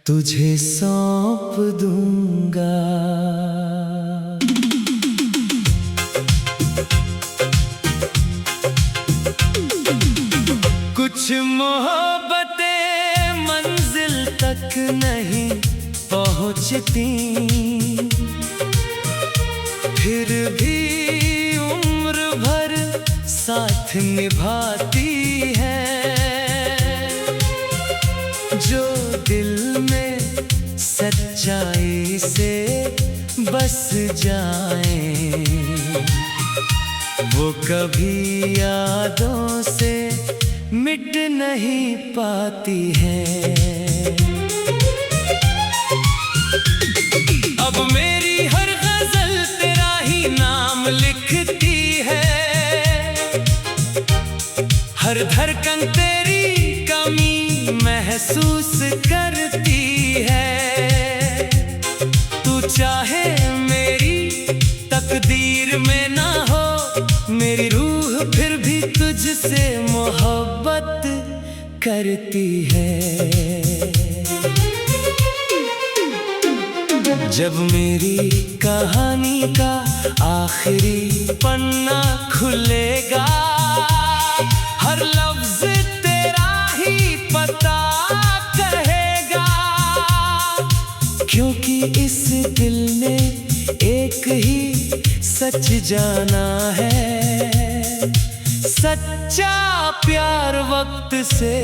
तुझे सौंप दूंगा। कुछ मोहब्बतें मंजिल तक नहीं पहुंचती, फिर भी उम्र भर साथ निभाती है। जो दिल में सच्चाई से बस जाए, वो कभी यादों से मिट नहीं पाती है। अब मेरी हर गजल तेरा ही नाम लिखती है, हर धड़कन तेरी कमी महसूस करती है। तू चाहे मेरी तकदीर में ना हो, मेरी रूह फिर भी तुझसे मोहब्बत करती है। जब मेरी कहानी का आखिरी पन्ना खुलेगा, हर लफ्ज तेरा ही पता कहेगा। क्योंकि इस दिल ने एक ही सच जाना है, सच्चा प्यार वक्त से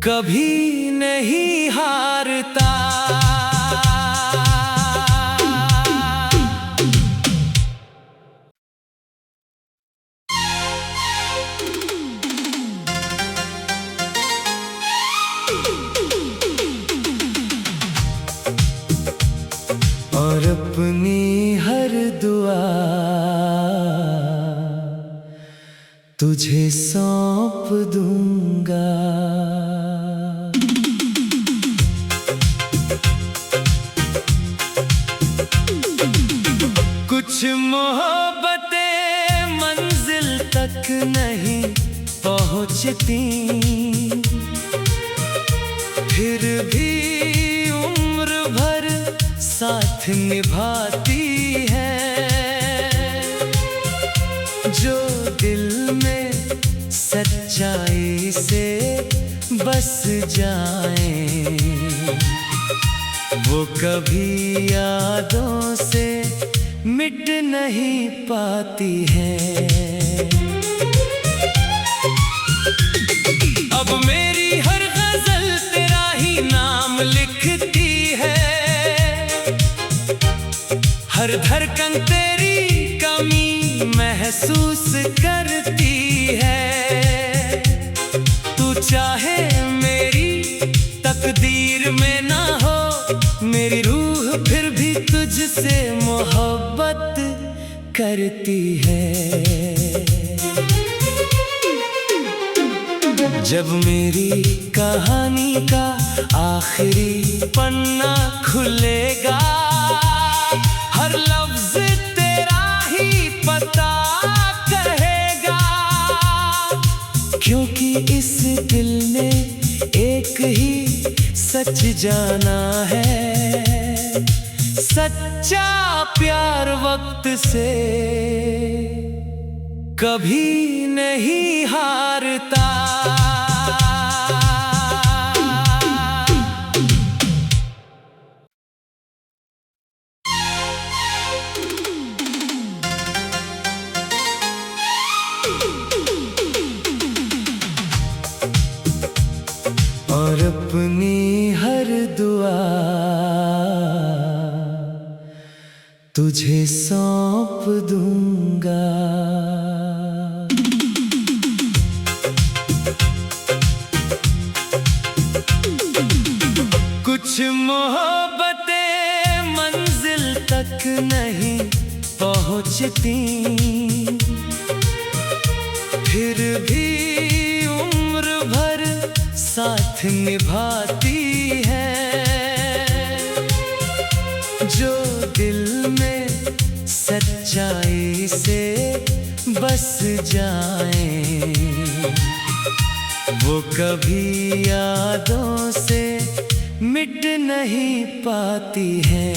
कभी नहीं हारता। और अपनी हर दुआ तुझे सौंप दूंगा। कुछ मोहब्बतें मंजिल तक नहीं पहुंचती, फिर भी उम्र भर साथ निभाती है। जो दिल में सच्चाई से बस जाए, वो कभी यादों से मिट नहीं पाती है। अब मेरी हर गजल तेरा ही नाम लिखती है, हर धड़कन तेरी कमी महसूस करती है। तू चाहे मेरी तकदीर में ना हो, मेरी रूह फिर भी तुझसे मोहब्बत करती है। जब मेरी कहानी का आखिरी पन्ना खुलेगा, हर लफ्ज तेरा ही पता कहेगा। क्योंकि इस दिल ने एक ही सच जाना है, सच्चा प्यार वक्त से कभी नहीं हारता। और अपनी हर दुआ तुझे सौंप दूंगा। कुछ मोहब्बतें मंजिल तक नहीं पहुंचती, फिर भी उम्र भर साथ निभाती है। जो दिल में सच्चाई से बस जाए, वो कभी यादों से मिट नहीं पाती है।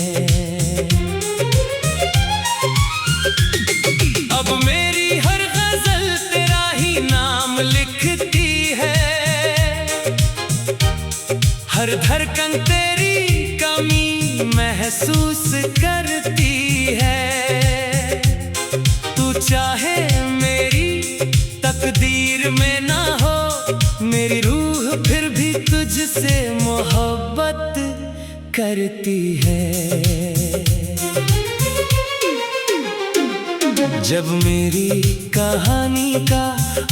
अब मेरी हर गजल तेरा ही नाम लिखती है, हर धड़कन तेरी कमी महसूस करती है। तू चाहे मेरी तकदीर में ना हो, मेरी रूह फिर भी तुझसे मोहब्बत करती है। जब मेरी कहानी का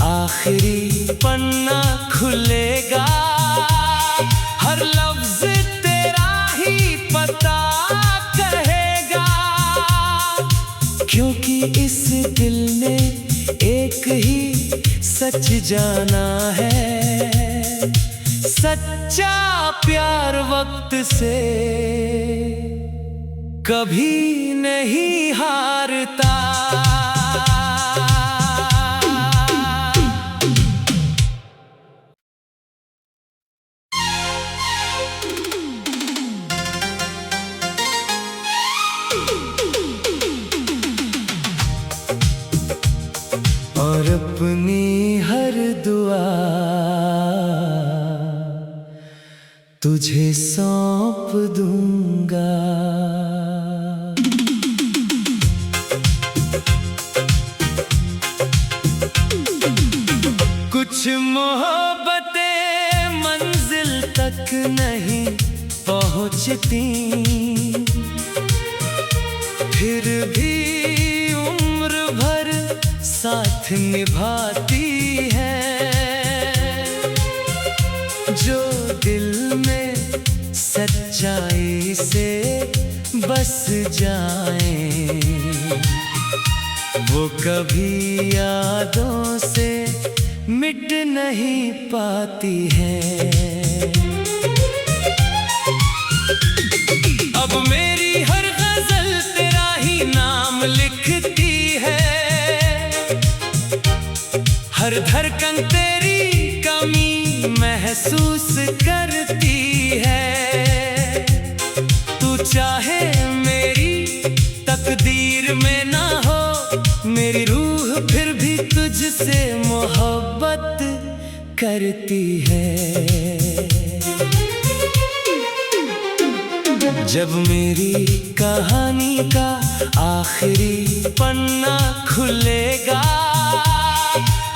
आखिरी पन्ना खुलेगा, हर लफ्ज तेरा ही पता कहेगा, क्योंकि इस दिल ने एक ही सच जाना है, सच्चा प्यार वक्त से कभी नहीं हारता। और अपनी हर दुआ तुझे सौंप दूंगा। कुछ मोहब्बतें मंजिल तक नहीं पहुंचती, फिर भी उम्र भर साथ निभाती है। जो दिल में सच्चाई से बस जाए, वो कभी यादों से मिट नहीं पाती है। अब मेरी हर गजल तेरा ही नाम लिखती है, हर धड़कन तेरी कमी महसूस करती है। तू चाहे मेरी तकदीर में ना हो, मेरी रूह फिर भी तुझसे मोहब्बत करती है। जब मेरी कहानी का आखिरी पन्ना खुलेगा,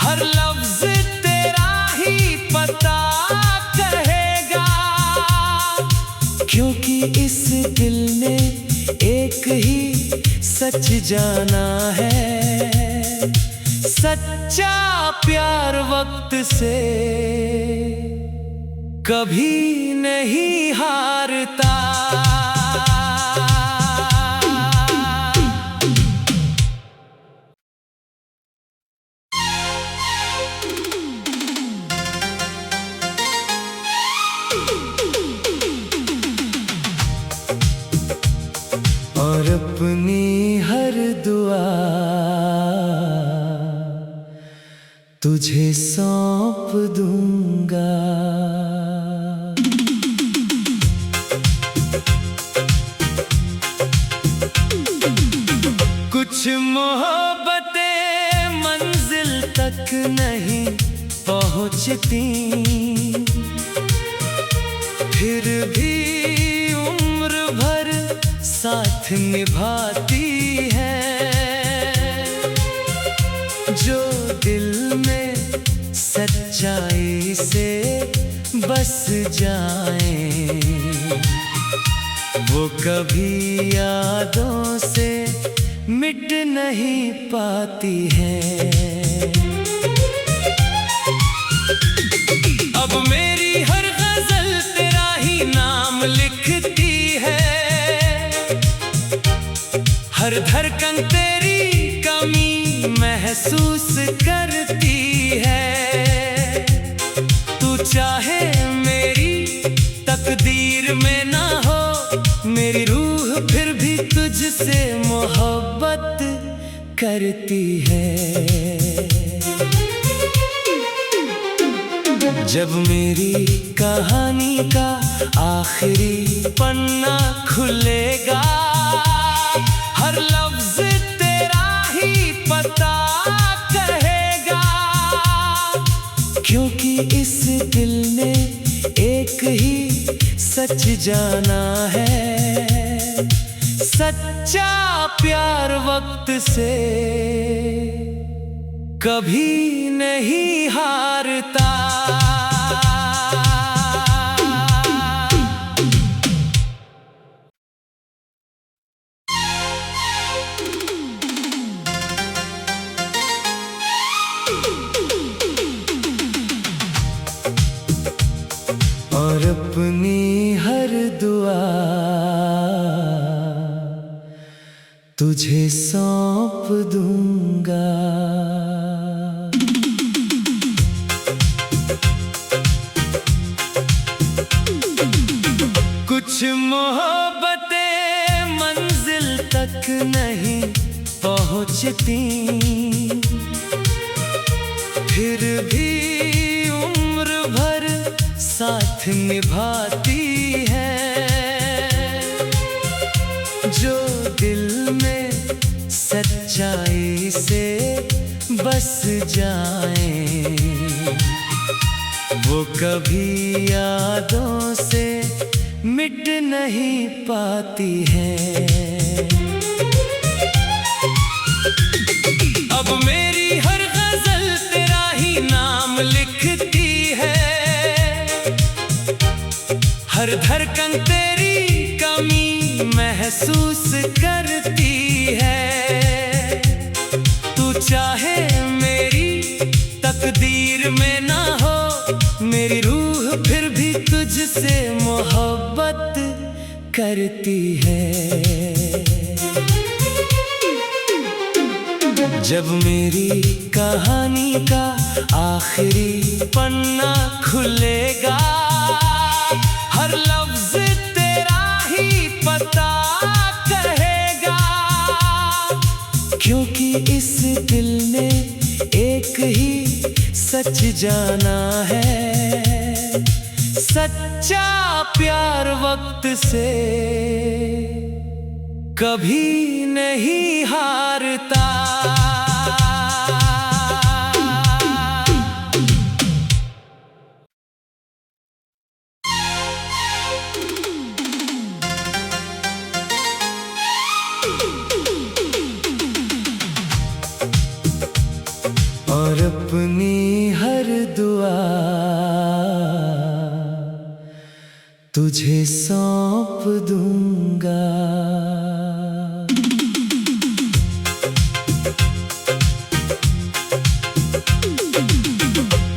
हर लफ्ज तेरा ही पता कहेगा, क्योंकि इस दिल ने एक ही सच जाना है, सच्चा प्यार वक्त से कभी नहीं हारता। और अपनी हर दुआ तुझे सौंप दूंगा। कुछ मोहब्बतें मंजिल तक नहीं पहुंचती, फिर भी उम्र भर साथ निभाती है। जो दिल में सच्चाई से बस जाए, वो कभी यादों से मिट नहीं पाती है। अब मेरी हर गजल तेरा ही नाम लिखती है, हर धड़कन तेरी कमी महसूस करती है। तू चाहे मेरी तकदीर में ना हो, मेरी रूह फिर भी तुझसे मोहब्बत करती है। जब मेरी कहानी का आखिरी पन्ना खुलेगा, हर लफ्ज तेरा ही पता कहेगा। क्योंकि इस दिल ने एक ही सच जाना है, सच्चा प्यार वक्त से कभी नहीं हारता। और अपनी हर दुआ तुझे सौंप दूंगा। कुछ मोहब्बतें मंजिल तक नहीं पहुंचती, फिर भी उम्र भर साथ निभाती है। जो दिल में सच्चाई से बस जाए, वो कभी यादों से मिट नहीं पाती है। अब मेरी हर गजल तेरा ही नाम लिखती है, हर धड़कन तेरी कमी महसूस करती है। तू चाहे मेरी तकदीर में ना हो, मेरी रूह फिर भी तुझसे मोहब्बत करती है। जब मेरी कहानी का आखिरी पन्ना खुलेगा, हर लफ्ज तेरा ही पता कहेगा। क्योंकि इस दिल ने एक ही सच जाना है, सच्चा प्यार वक्त से कभी नहीं हारता। और अपनी हर दुआ तुझे सौंप दूंगा।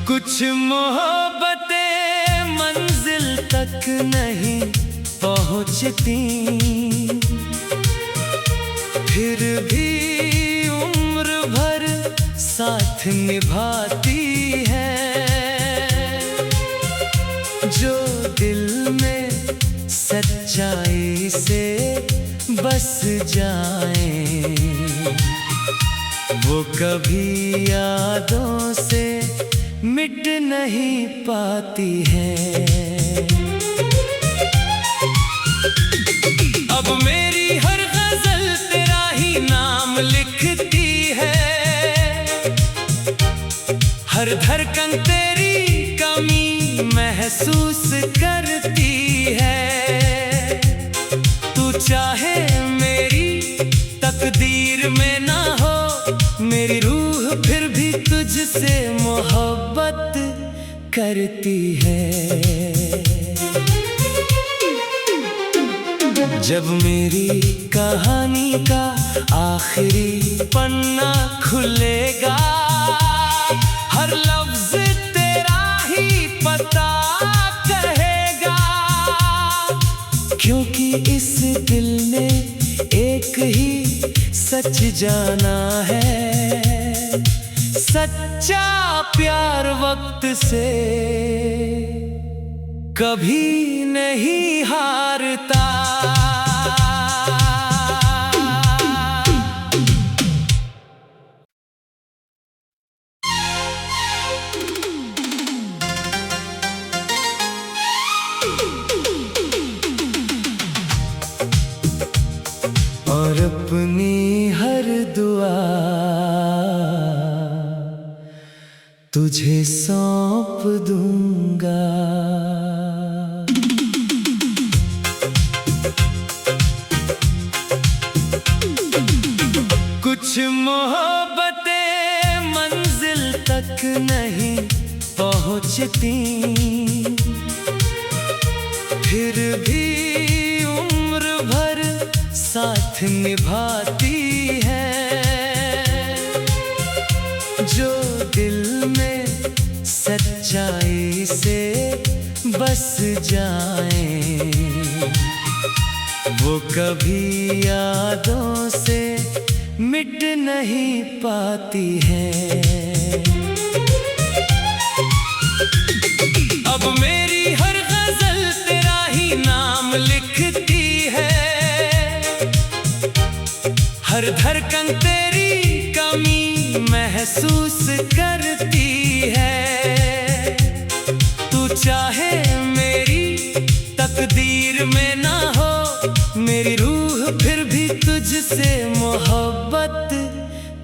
कुछ मोहब्बतें मंजिल तक नहीं पहुंचती, फिर भी उम्र भर साथ निभाती है। जो दिल में सच्चाई से बस जाए, वो कभी यादों से मिट नहीं पाती है। अब मेरी हर गजल तेरा ही नाम लिखती है, हर धड़कन तेरी कमी महसूस करती है। तू चाहे मेरी तकदीर में ना हो, मेरी रूह फिर भी तुझसे मोहब्बत करती है। जब मेरी कहानी का आखिरी पन्ना खुलेगा, हर लफ्ज तेरा ही पता कहेगा। क्योंकि इस दिल ने एक ही सच जाना है, सच्चा प्यार वक्त से कभी नहीं हारता। तुझे सौंप दूंगा। कुछ मोहब्बतें मंजिल तक नहीं पहुंचती, फिर भी उम्र भर साथ निभाती है। जो दिल में सच्चाई से बस जाए, वो कभी यादों से मिट नहीं पाती है। अब मेरी हर गजल तेरा ही नाम लिखती है, हर धड़कन तेरी कमी महसूस करती है। तू चाहे मेरी तकदीर में ना हो, मेरी रूह फिर भी तुझसे मोहब्बत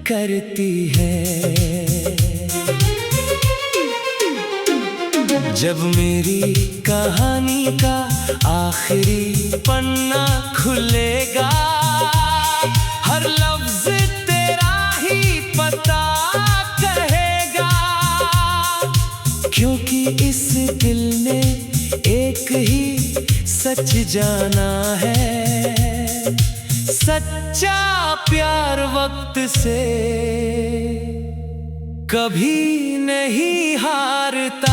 करती है। जब मेरी कहानी का आखिरी पन्ना खुलेगा, हर लफ्ज तेरा ही पता कहेगा। क्योंकि इस दिल ने एक ही सच जाना है, सच्चा प्यार वक्त से कभी नहीं हारता।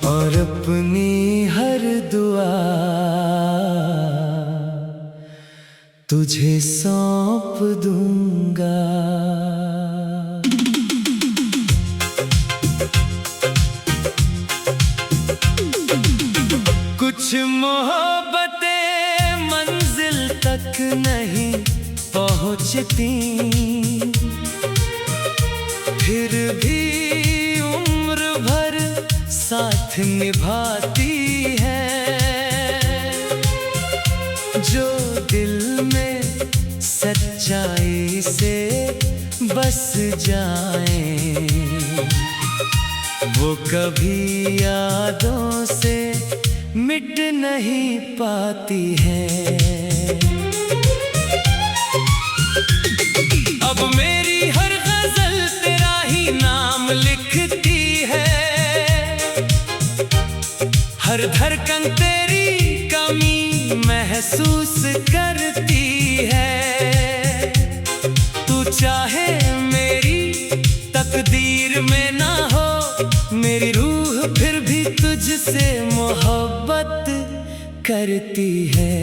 और अपनी हर दुआ तुझे सौंप दूंगा। कुछ मोहब्बतें मंजिल तक नहीं पहुंचती, फिर भी उम्र भर साथ निभाती है। जो दिल में सच्चाई से बस जाए, वो कभी यादों से मिट नहीं पाती है। अब मेरी हर गजल तेरा ही नाम लिखती है, हर धड़कन तेरी कमी महसूस करती है। तू चाहे मेरी तकदीर में ना हो, मेरी रूह फिर भी तुझसे मोहब्बत करती है।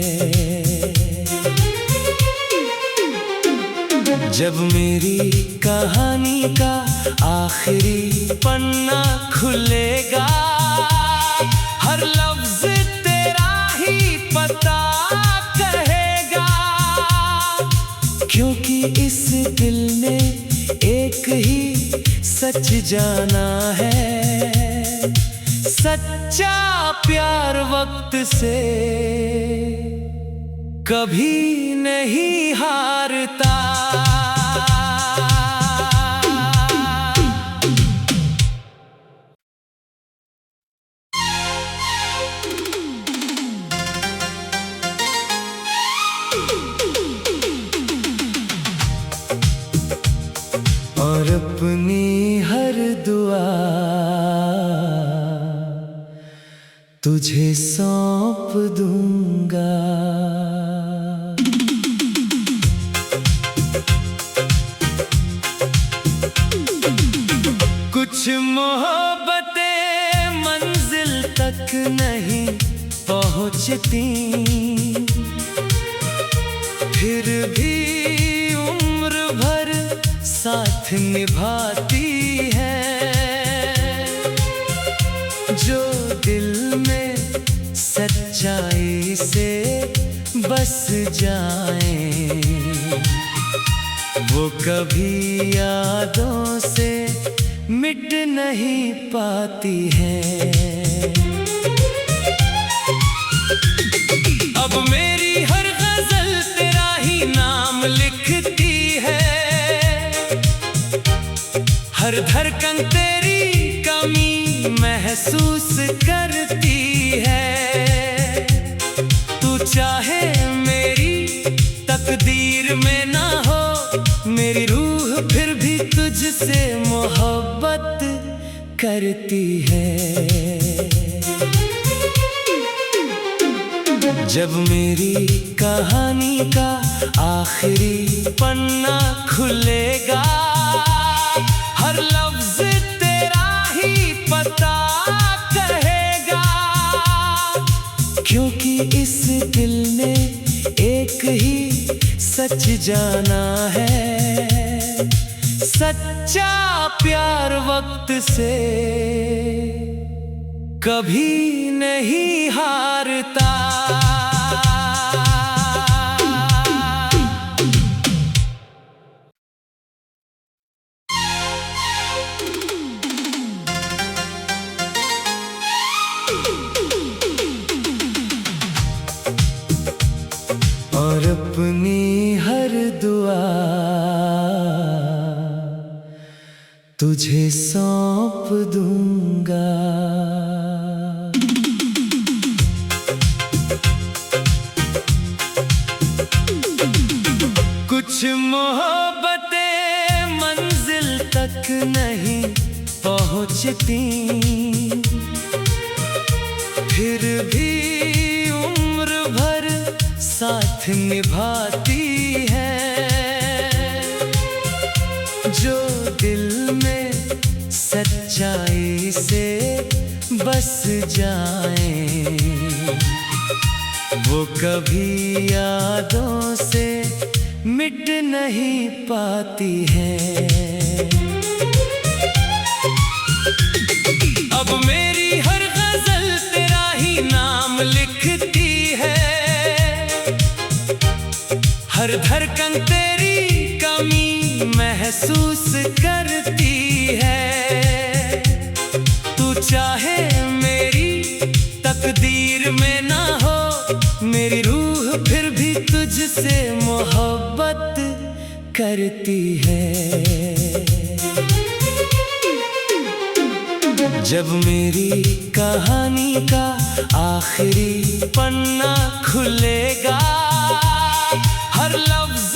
जब मेरी कहानी का आखिरी पन्ना खुलेगा, हर लफ्ज तेरा ही पता कहेगा। क्योंकि इस दिल ने एक ही सच जाना है, सच्चा प्यार वक्त से कभी नहीं हारता। और अपनी हर दुआ तुझे सौंप दूंगा। कुछ मोहब्बतें मंजिल तक नहीं पहुंचती, फिर भी उम्र भर साथ निभाती है। जो दिल में सच्चाई से बस जाए, वो कभी यादों से मिट नहीं पाती है। अब मेरी हर गजल तेरा ही नाम लिखती है, हर धड़कन तेरी कमी महसूस करती है। तू चाहे मेरी तकदीर में ना हो, मेरी रूह फिर भी तुझसे मोहब्बत करती है। जब मेरी कहानी का आखिरी पन्ना खुलेगा, हर लफ्ज तेरा ही पता कहेगा, क्योंकि इस दिल ने एक ही सच जाना है, सच्चा प्यार वक्त से कभी नहीं हारता। और अपनी हर दुआ तुझे सौंप दूंगा। कुछ मोहब्बतें मंजिल तक नहीं पहुंचती, फिर भी उम्र भर साथ निभाती है। जो दिल में सच्चाई से बस जाए, वो कभी यादों से मिट नहीं पाती है। अब मेरी हर गजल तेरा ही नाम लिखती है, हर धड़कन तेरी कमी महसूस करती है। तू चाहे मेरी तकदीर में ना हो, मेरी रूह फिर भी तुझसे मोहब्बत करती है। जब मेरी कहानी का आखिरी पन्ना खुलेगा, हर लफ्ज